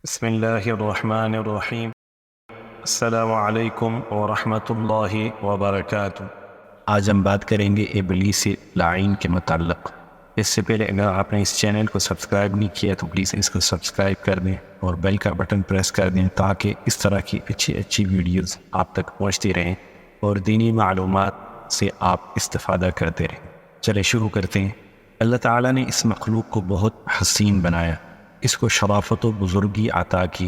بسم اللہ الرحمن الرحیم۔ السلام علیکم ورحمۃ اللہ وبرکاتہ۔ آج ہم بات کریں گے ابلیس لعین کے متعلق۔ اس سے پہلے اگر آپ نے اس چینل کو سبسکرائب نہیں کیا تو پلیز اس کو سبسکرائب کر دیں اور بیل کا بٹن پریس کر دیں تاکہ اس طرح کی اچھی ویڈیوز آپ تک پہنچتی رہیں اور دینی معلومات سے آپ استفادہ کرتے رہیں۔ چلے شروع کرتے ہیں۔ اللہ تعالیٰ نے اس مخلوق کو بہت حسین بنایا، اس کو شرافت و بزرگی عطا کی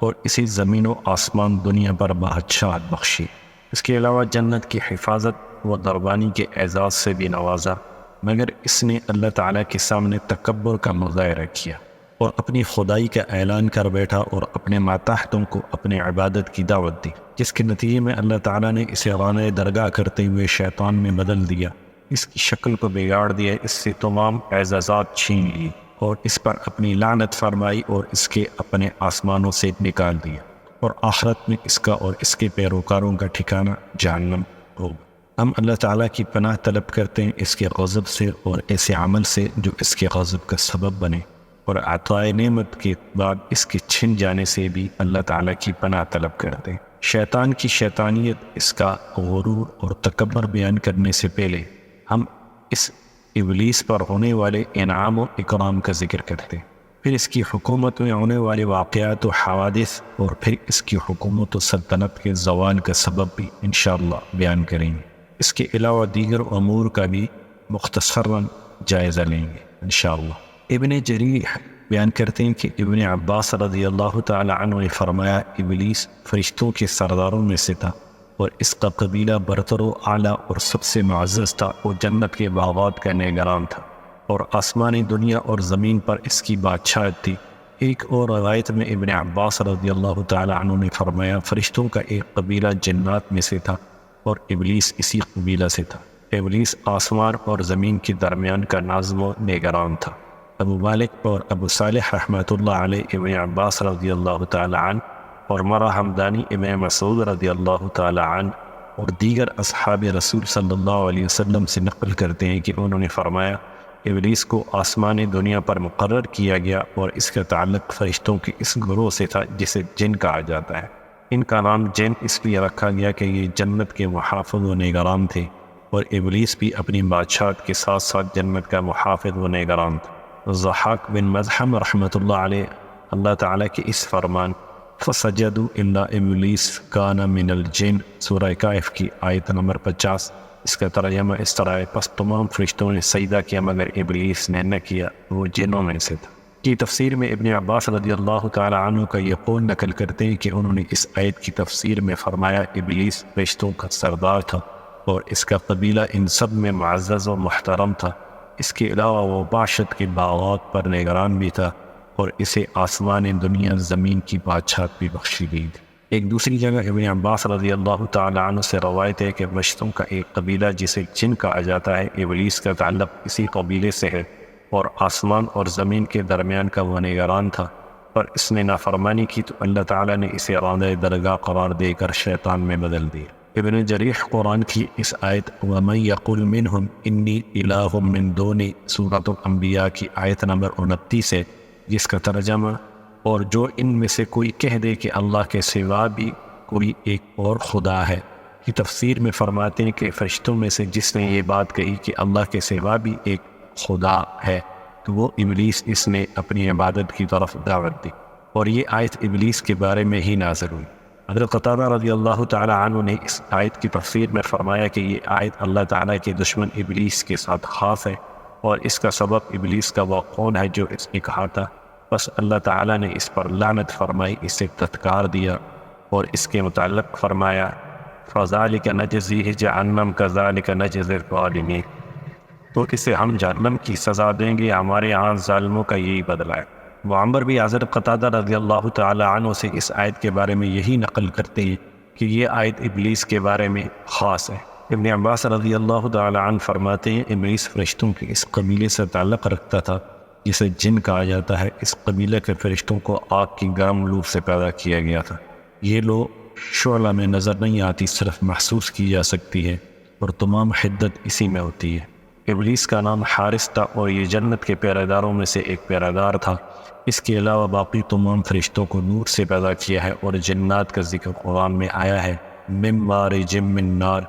اور اسی زمین و آسمان دنیا پر بادشاہت بخشی۔ اس کے علاوہ جنت کی حفاظت و دربانی کے اعزاز سے بھی نوازا، مگر اس نے اللہ تعالیٰ کے سامنے تکبر کا مظاہرہ کیا اور اپنی خدائی کا اعلان کر بیٹھا اور اپنے ماتحتوں کو اپنے عبادت کی دعوت دی، جس کے نتیجے میں اللہ تعالیٰ نے اسے رانۂ درگاہ کرتے ہوئے شیطان میں بدل دیا، اس کی شکل کو بگاڑ دیا، اس سے تمام اعزازات چھین لیے اور اس پر اپنی لعنت فرمائی اور اس کے اپنے آسمانوں سے نکال دیا، اور آخرت میں اس کا اور اس کے پیروکاروں کا ٹھکانہ جہنم ہوگا۔ ہم اللہ تعالیٰ کی پناہ طلب کرتے ہیں اس کے غضب سے اور ایسے عمل سے جو اس کے غضب کا سبب بنے، اور عطائے نعمت کے بعد اس کے چھن جانے سے بھی اللہ تعالیٰ کی پناہ طلب کرتے ہیں۔ شیطان کی شیطانیت، اس کا غرور اور تکبر بیان کرنے سے پہلے ہم اس ابلیس پر ہونے والے انعام و اکرام کا ذکر کرتے ہیں، پھر اس کی حکومت میں ہونے والے واقعات و حوادث، اور پھر اس کی حکومت و سلطنت کے زوال کا سبب بھی انشاءاللہ بیان کریں گے۔ اس کے علاوہ دیگر امور کا بھی مختصراً جائزہ لیں گے انشاءاللہ۔ ابن جریح بیان کرتے ہیں کہ ابن عباس رضی اللہ تعالی عنہ نے فرمایا، ابلیس فرشتوں کے سرداروں میں سے تھا اور اس کا قبیلہ برتر و اعلیٰ اور سب سے معزز تھا، اور جنت کے باغات کا نگران تھا، اور آسمانی دنیا اور زمین پر اس کی بادشاہت تھی۔ ایک اور روایت میں ابن عباس رضی اللہ تعالی عنہ نے فرمایا، فرشتوں کا ایک قبیلہ جنات میں سے تھا اور ابلیس اسی قبیلہ سے تھا۔ ابلیس آسمان اور زمین کے درمیان کا ناظم و نگران تھا۔ ابو مالک اور ابو صالح رحمۃ اللہ علیہ ابن عباس رضی اللہ تعالی عنہ اور مرہ حمدانی ابن مسعود رضی اللہ تعالی عنہ اور دیگر اصحاب رسول صلی اللہ علیہ وسلم سے نقل کرتے ہیں کہ انہوں نے فرمایا، ابلیس کو آسمانی دنیا پر مقرر کیا گیا اور اس کا تعلق فرشتوں کے اس گروہ سے تھا جسے جن کہا جاتا ہے۔ ان کا نام جن اس لیے رکھا گیا کہ یہ جنت کے محافظ و نگران تھے، اور ابلیس بھی اپنی بادشاہت کے ساتھ ساتھ جنت کا محافظ و نگران تھا۔ ضحاک بن مزحم رحمۃ اللہ علیہ اللہ تعالیٰ کے اس فرمان فَسَجَدُوا إِلَّا إِبْلِيسَ كَانَ مِنَ الْجِنِّ سورہ کہف کی آیت نمبر 50، اس کا ترجمہ اس طرح ہے، پس تمام فرشتوں نے سجدہ کیا مگر ابلیس نے نہ کیا، وہ جنوں میں سے تھا۔ کی تفسیر میں ابن عباس رضی اللہ تعالی عنہ کا یہ قول نقل کرتے ہیں کہ انہوں نے اس آیت کی تفسیر میں فرمایا، ابلیس فرشتوں کا سردار تھا اور اس کا قبیلہ ان سب میں معزز و محترم تھا۔ اس کے علاوہ وہ بادشاہت کے باغات پر نگران بھی تھا، اور اسے آسمان دنیا زمین کی بادشاہت بھی بخشی گئی تھی۔ ایک دوسری جگہ ابن عباس رضی اللہ تعالی عنہ سے روایت ہے کہ فرشتوں کا ایک قبیلہ جسے جن کہا جاتا ہے، ابلیس کا تعلق اسی قبیلے سے ہے، اور آسمان اور زمین کے درمیان کا وہ نگران تھا، پر اس نے نافرمانی کی تو اللہ تعالیٰ نے اسے رانۂ درگاہ قرار دے کر شیطان میں بدل دیا۔ ابن جریح قرآن کی اس آیت وَمَن يَقُلْ مِنْهُمْ إِنِّي إِلَٰهٌ مِّن دُونِي سورۃ الانبیاء کی آیت نمبر 29 ہے، جس کا ترجمہ اور جو ان میں سے کوئی کہہ دے کہ اللہ کے سوا بھی کوئی ایک اور خدا ہے، کی تفسیر میں فرماتے ہیں کہ فرشتوں میں سے جس نے یہ بات کہی کہ اللہ کے سوا بھی ایک خدا ہے تو وہ ابلیس، اس نے اپنی عبادت کی طرف دعوت دی، اور یہ آیت ابلیس کے بارے میں ہی نازل ہوئی۔ حضرت قتادہ رضی اللہ تعالی عنہ نے اس آیت کی تفسیر میں فرمایا کہ یہ آیت اللہ تعالیٰ کے دشمن ابلیس کے ساتھ خاص ہے، اور اس کا سبب ابلیس کا وہ کون ہے جو اس نے کہا تھا، بس اللہ تعالیٰ نے اس پر لعنت فرمائی، اسے تھتکار دیا، اور اس کے متعلق فرمایا فَذَلِكَ نَجْزِيهِ جَهَنَّمَ كَذَلِكَ نَجْزِي الظَّالِمِينَ، تو اسے ہم جہنم کی سزا دیں گے، ہمارے ہاں ظالموں کا یہی بدلہ ہے۔ معمر بھی حضرت قتادہ رضی اللہ تعالی عنہ سے اس آیت کے بارے میں یہی نقل کرتے ہیں کہ یہ آیت ابلیس کے بارے میں خاص ہے۔ ابن عباس رضی اللہ تعالی عنہ فرماتے ہیں، ابلیس فرشتوں کے اس قبیلے سے تعلق رکھتا تھا جسے جن کہا جاتا ہے۔ اس قبیلے کے فرشتوں کو آگ کی گرم لو سے پیدا کیا گیا تھا۔ یہ لو شعلہ میں نظر نہیں آتی، صرف محسوس کی جا سکتی ہے، اور تمام حدت اسی میں ہوتی ہے۔ ابلیس کا نام حارث تھا، اور یہ جنت کے پیرے داروں میں سے ایک پیرے دار تھا۔ اس کے علاوہ باقی تمام فرشتوں کو نور سے پیدا کیا ہے، اور جنات کا ذکر قرآن میں آیا ہے، من مارج من نار،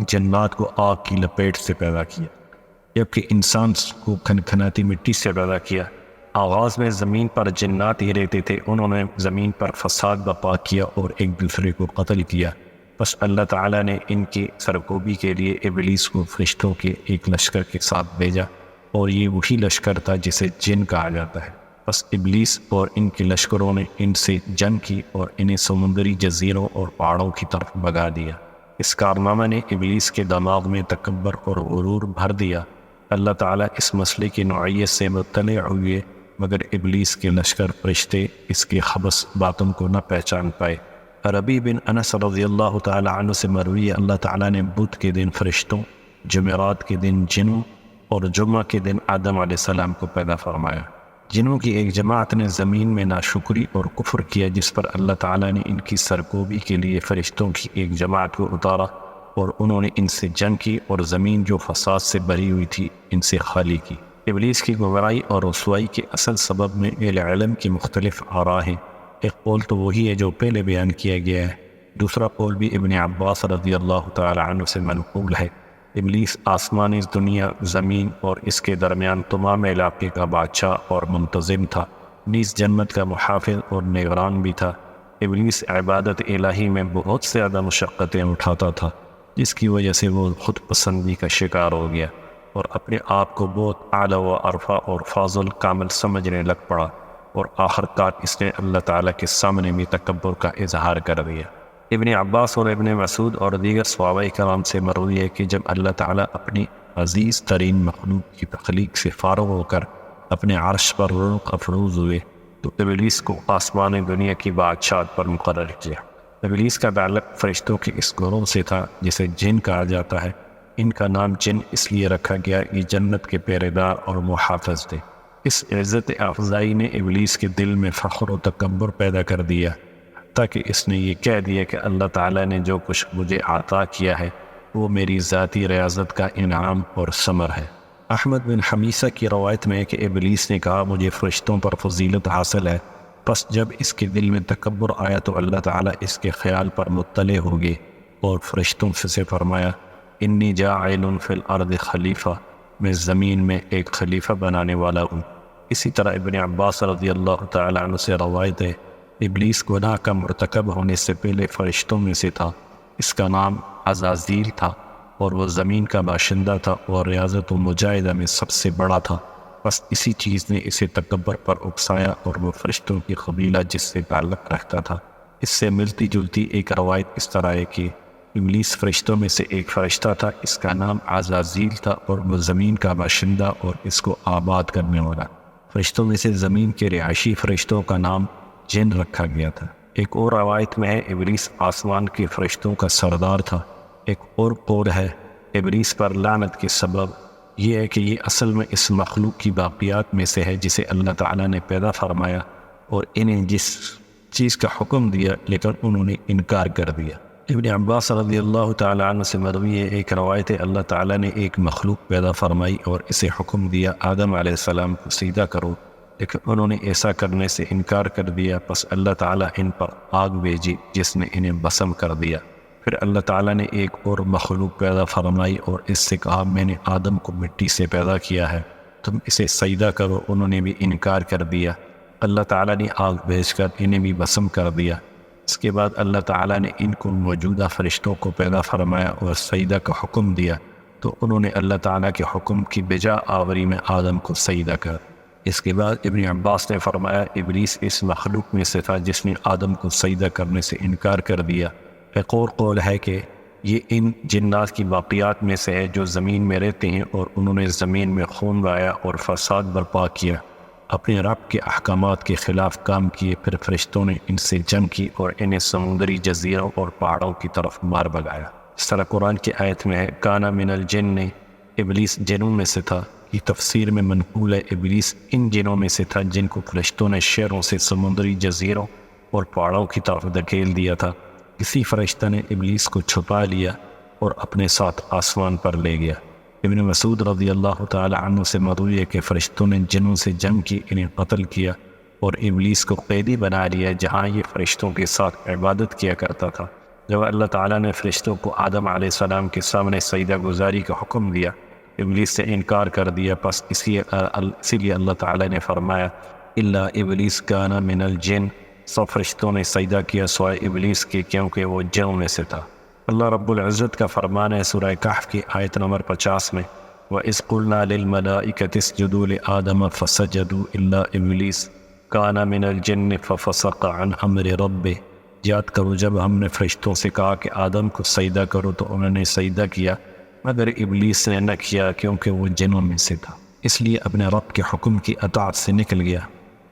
جنات کو آگ کی لپیٹ سے پیدا کیا، جبکہ انسان کو کھنکھناتی مٹی سے پیدا کیا۔ آغاز میں زمین پر جنات ہی رہتے تھے، انہوں نے زمین پر فساد برپا کیا اور ایک دوسرے کو قتل کیا، بس اللہ تعالیٰ نے ان کی سرکوبی کے لیے ابلیس کو فرشتوں کے ایک لشکر کے ساتھ بھیجا، اور یہ وہی لشکر تھا جسے جن کہا جاتا ہے۔ بس ابلیس اور ان کے لشکروں نے ان سے جنگ کی اور انہیں سمندری جزیروں اور پہاڑوں کی طرف بھگا دیا۔ اس کارنامے نے ابلیس کے دماغ میں تکبر اور غرور بھر دیا۔ اللہ تعالیٰ اس مسئلے کی نوعیت سے مطلع ہوئے، مگر ابلیس کے لشکر فرشتے اس کے خبث باطن کو نہ پہچان پائے۔ ربیع بن انس رضی اللہ تعالیٰ عنہ سے مروی ہے، اللہ تعالیٰ نے بدھ کے دن فرشتوں، جمعرات کے دن جنوں اور جمعہ کے دن آدم علیہ السلام کو پیدا فرمایا۔ جنوں کی ایک جماعت نے زمین میں ناشکری اور کفر کیا، جس پر اللہ تعالیٰ نے ان کی سرکوبی کے لیے فرشتوں کی ایک جماعت کو اتارا، اور انہوں نے ان سے جنگ کی، اور زمین جو فساد سے بھری ہوئی تھی ان سے خالی کی۔ ابلیس کی گمراہی اور رسوائی کے اصل سبب میں علم کی مختلف آراء ہیں۔ ایک قول تو وہی ہے جو پہلے بیان کیا گیا ہے، دوسرا قول بھی ابن عباس رضی اللہ تعالیٰ عنہ سے منقول ہے۔ ابلیس آسمانی دنیا، زمین اور اس کے درمیان تمام علاقے کا بادشاہ اور منتظم تھا، نیز جنت کا محافظ اور نگران بھی تھا۔ ابلیس عبادت الہی میں بہت زیادہ مشقتیں اٹھاتا تھا، جس کی وجہ سے وہ خود پسندی کا شکار ہو گیا اور اپنے آپ کو بہت اعلیٰ و عرفہ اور فاضل کامل سمجھنے لگ پڑا، اور آخرکار اس نے اللہ تعالیٰ کے سامنے بھی تکبر کا اظہار کر دیا۔ ابن عباس اور ابن مسعود اور دیگر صحابہ کرام سے مروی ہے کہ جب اللہ تعالیٰ اپنی عزیز ترین مخلوق کی تخلیق سے فارغ ہو کر اپنے عرش پر رونق افروز ہوئے، تو ابلیس کو آسمان دنیا کی بادشاہت پر مقرر کیا۔ ابلیس کا تعلق فرشتوں کے اس گروہ سے تھا جسے جن کہا جاتا ہے۔ ان کا نام جن اس لیے رکھا گیا کہ جنت کے پہرے دار اور محافظ تھے۔ اس عزت افزائی نے ابلیس کے دل میں فخر و تکبر پیدا کر دیا، تاکہ اس نے یہ کہہ دیا کہ اللہ تعالیٰ نے جو کچھ مجھے عطا کیا ہے وہ میری ذاتی ریاضت کا انعام اور ثمر ہے۔ احمد بن حمیسہ کی روایت میں ہے کہ ابلیس نے کہا مجھے فرشتوں پر فضیلت حاصل ہے، پس جب اس کے دل میں تکبر آیا تو اللہ تعالیٰ اس کے خیال پر مطلع ہو گئے اور فرشتوں سے فرمایا انی جاعل فی الارض خلیفہ، میں زمین میں ایک خلیفہ بنانے والا ہوں۔ اسی طرح ابن عباس رضی اللہ تعالیٰ عنہ سے روایت ہے، ابلیس گناہ کا مرتکب ہونے سے پہلے فرشتوں میں سے تھا، اس کا نام عزازیل تھا، اور وہ زمین کا باشندہ تھا اور ریاضت و مجاہدہ میں سب سے بڑا تھا۔ بس اسی چیز نے اسے تکبر پر اکسایا، اور وہ فرشتوں کی قبیلہ جس سے تعلق رکھتا تھا۔ اس سے ملتی جلتی ایک روایت اس طرح ہے کہ ابلیس فرشتوں میں سے ایک فرشتہ تھا، اس کا نام عزازیل تھا، اور وہ زمین کا باشندہ اور اس کو آباد کرنے والا۔ فرشتوں میں سے زمین کے رہائشی فرشتوں کا نام جن رکھا گیا تھا۔ ایک اور روایت میں ہے ابلیس آسمان کے فرشتوں کا سردار تھا۔ ایک اور قول ہے ابلیس پر لعنت کے سبب یہ ہے کہ یہ اصل میں اس مخلوق کی باقیات میں سے ہے جسے اللہ تعالیٰ نے پیدا فرمایا، اور انہیں جس چیز کا حکم دیا لیکن انہوں نے انکار کر دیا۔ ابن عباس رضی اللہ تعالیٰ عنہ سے مروی ہے، ایک روایت ہے اللہ تعالیٰ نے ایک مخلوق پیدا فرمائی اور اسے حکم دیا آدم علیہ السلام کو سجدہ کرو، لیکن انہوں نے ایسا کرنے سے انکار کر دیا، پس اللہ تعالیٰ ان پر آگ بھیجی جس نے انہیں بسم کر دیا۔ پھر اللہ تعالیٰ نے ایک اور مخلوق پیدا فرمائی اور اس سے کہا میں نے آدم کو مٹی سے پیدا کیا ہے، تم اسے سجدہ کرو، انہوں نے بھی انکار کر دیا۔ اللہ تعالیٰ نے آگ بھیج کر انہیں بھی بسم کر دیا۔ اس کے بعد اللہ تعالیٰ نے ان کو موجودہ فرشتوں کو پیدا فرمایا اور سجدہ کا حکم دیا، تو انہوں نے اللہ تعالیٰ کے حکم کی بجا آوری میں آدم کو سجدہ کر۔ اس کے بعد ابن عباس نے فرمایا ابلیس اس مخلوق میں سے تھا جس نے آدم کو سجدہ کرنے سے انکار کر دیا۔ ایک اور قول ہے کہ یہ ان جنات کی باقیات میں سے ہے جو زمین میں رہتے ہیں، اور انہوں نے زمین میں خون بہایا اور فساد برپا کیا، اپنے رب کے احکامات کے خلاف کام کیے۔ پھر فرشتوں نے ان سے جنگ کی اور انہیں سمندری جزیروں اور پہاڑوں کی طرف مار بھگایا۔ اس طرح قرآن کی آیت میں ہے کانا من الجن، ابلیس جنوں میں سے تھا۔ یہ تفسیر میں منقول ہے ابلیس ان جنوں میں سے تھا جن کو فرشتوں نے شہروں سے سمندری جزیروں اور پہاڑوں کی طرف دھکیل دیا تھا۔ کسی فرشتہ نے ابلیس کو چھپا لیا اور اپنے ساتھ آسمان پر لے گیا۔ ابن مسعود رضی اللہ تعالی عنہ سے مروی ہے کہ فرشتوں نے جنوں سے جنگ کی، انہیں قتل کیا، اور ابلیس کو قیدی بنا لیا جہاں یہ فرشتوں کے ساتھ عبادت کیا کرتا تھا۔ جب اللہ تعالیٰ نے فرشتوں کو آدم علیہ السلام کے سامنے سجدہ گزاری کا حکم دیا، ابلیس سے انکار کر دیا، پس اسی لیے اللہ تعالیٰ نے فرمایا الا ابلیس کان من الجن، سب فرشتوں نے سجدہ کیا سوائے ابلیس کے، کیونکہ وہ جنوں میں سے تھا۔ اللہ رب العزت کا فرمان ہے سورہ کہف کی آیت نمبر 50 میں، وَإِذْ قُلْنَا لِلْمَلَائِكَةِ اسْجُدُوا لِآدَمَ فَسَجَدُوا إِلَّا إِبْلِيسَ كَانَ مِنَ الْجِنِّ فَفَسَقَ عَنْ أَمْرِ رَبِّهِ۔ یاد کرو جب ہم نے فرشتوں سے کہا کہ آدم کو سجدہ کرو تو انہوں نے سجدہ کیا، مگر ابلیس نے نہ کیا کیونکہ وہ جنوں میں سے تھا، اس لیے اپنے رب کے حکم کی اطاعت سے نکل گیا۔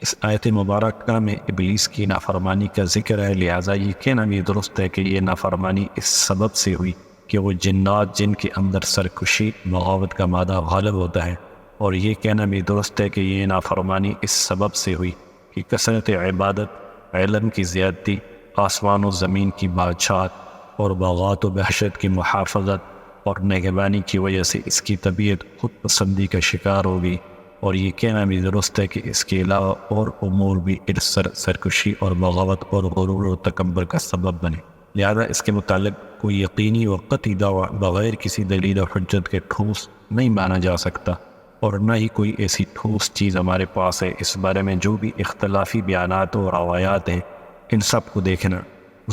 اس آیت مبارکہ میں ابلیس کی نافرمانی کا ذکر ہے، لہٰذا یہ کہنا بھی درست ہے کہ یہ نافرمانی اس سبب سے ہوئی کہ وہ جنات جن کے اندر سرکشی بغاوت کا مادہ غالب ہوتا ہے، اور یہ کہنا بھی درست ہے کہ یہ نافرمانی اس سبب سے ہوئی کہ کثرت عبادت، علم کی زیادتی، آسمان و زمین کی بادشاہت اور باغات و وحشت کی محافظت اور نگہبانی کی وجہ سے اس کی طبیعت خود پسندی کا شکار ہوگی، اور یہ کہنا بھی درست ہے کہ اس کے علاوہ اور امور بھی سرکشی اور بغاوت اور غرور و تکبر کا سبب بنے، لہذا اس کے متعلق کوئی یقینی و قطعی دعویٰ بغیر کسی دلیل و حجت کے ٹھوس نہیں مانا جا سکتا، اور نہ ہی کوئی ایسی ٹھوس چیز ہمارے پاس ہے۔ اس بارے میں جو بھی اختلافی بیانات و روایات ہیں ان سب کو دیکھنا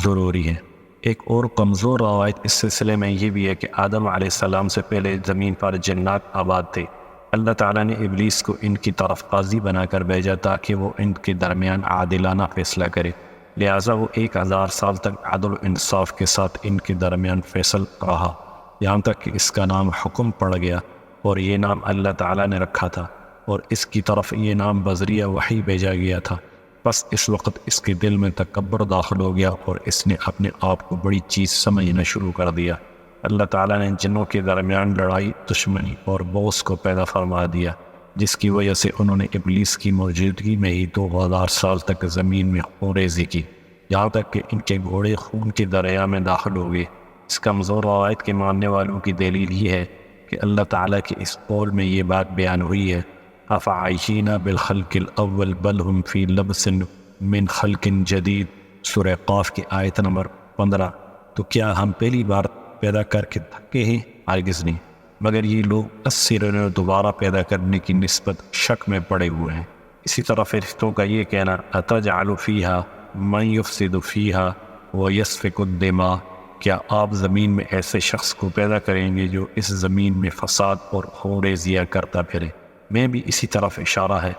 ضروری ہے۔ ایک اور کمزور روایت اس سلسلے میں یہ بھی ہے کہ آدم علیہ السلام سے پہلے زمین پر جنات آباد تھے، اللہ تعالیٰ نے ابلیس کو ان کی طرف قاضی بنا کر بھیجا تاکہ وہ ان کے درمیان عادلانہ فیصلہ کرے، لہٰذا وہ 1000 سال تک عدل و انصاف کے ساتھ ان کے درمیان فیصل رہا، یہاں تک کہ اس کا نام حکم پڑ گیا، اور یہ نام اللہ تعالیٰ نے رکھا تھا، اور اس کی طرف یہ نام بذریعہ وحی بھیجا گیا تھا۔ بس اس وقت اس کے دل میں تکبر داخل ہو گیا اور اس نے اپنے آپ کو بڑی چیز سمجھنا شروع کر دیا۔ اللہ تعالیٰ نے جنوں کے درمیان لڑائی، دشمنی اور بغض کو پیدا فرما دیا، جس کی وجہ سے انہوں نے ابلیس کی موجودگی میں ہی 2000 سال تک زمین میں خون ریزی کی، یہاں تک کہ ان کے گھوڑے خون کے دریا میں داخل ہو گئے۔ اس کمزور روایت کے ماننے والوں کی دلیل یہ ہے کہ اللہ تعالیٰ کے اس قول میں یہ بات بیان ہوئی ہے، افعیشینا بالخلق الاول بل ہم فی لبس من خلق جدید، سورہ قاف کی آیت نمبر 15۔ تو کیا ہم پہلی بار پیدا کر کے تھکے ہیں؟ ہرگز نہیں، مگر یہ لوگ 80 رنوں دوبارہ پیدا کرنے کی نسبت شک میں پڑے ہوئے ہیں۔ اسی طرح فرشتوں کا یہ کہنا اتجعل فیہا من یفسد فیہا ویسفک الدماء، کیا آپ زمین میں ایسے شخص کو پیدا کریں گے جو اس زمین میں فساد اور خون ریزیاں کرتا پھرے؟ میں بھی اسی طرف اشارہ ہے۔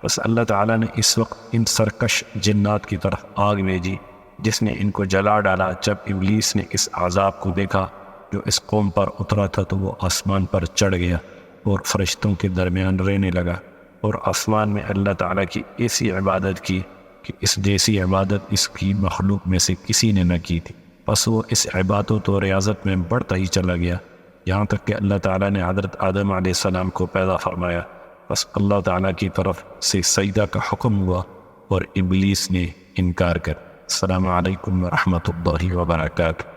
بس اللہ تعالیٰ نے اس وقت ان سرکش جنات کی طرف آگ بھیجی جس نے ان کو جلا ڈالا۔ جب ابلیس نے اس عذاب کو دیکھا جو اس قوم پر اترا تھا تو وہ آسمان پر چڑھ گیا اور فرشتوں کے درمیان رہنے لگا، اور آسمان میں اللہ تعالیٰ کی ایسی عبادت کی کہ اس جیسی عبادت اس کی مخلوق میں سے کسی نے نہ کی تھی۔ بس وہ اس عبادت و ریاضت میں بڑھتا ہی چلا گیا، یہاں تک کہ اللہ تعالیٰ نے حضرت آدم علیہ السلام کو پیدا فرمایا۔ بس اللہ تعالیٰ کی طرف سے سجدہ کا حکم ہوا اور ابلیس نے انکار کر۔ السلام علیکم ورحمۃ اللہ وبرکاتہ۔